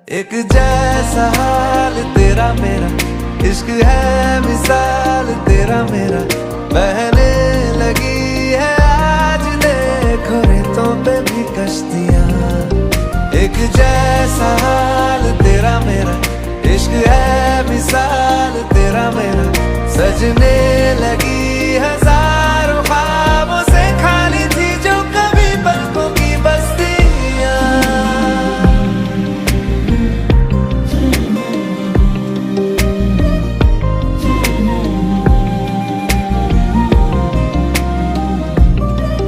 एक जैसा हाल तेरा मेरा, इश्क है मिसाल तेरा मेरा, बहने लगी है आज देखो रेतों पे भी कश्तियाँ। एक जैसा हाल तेरा मेरा, इश्क है मिसाल तेरा मेरा, सजने लगी है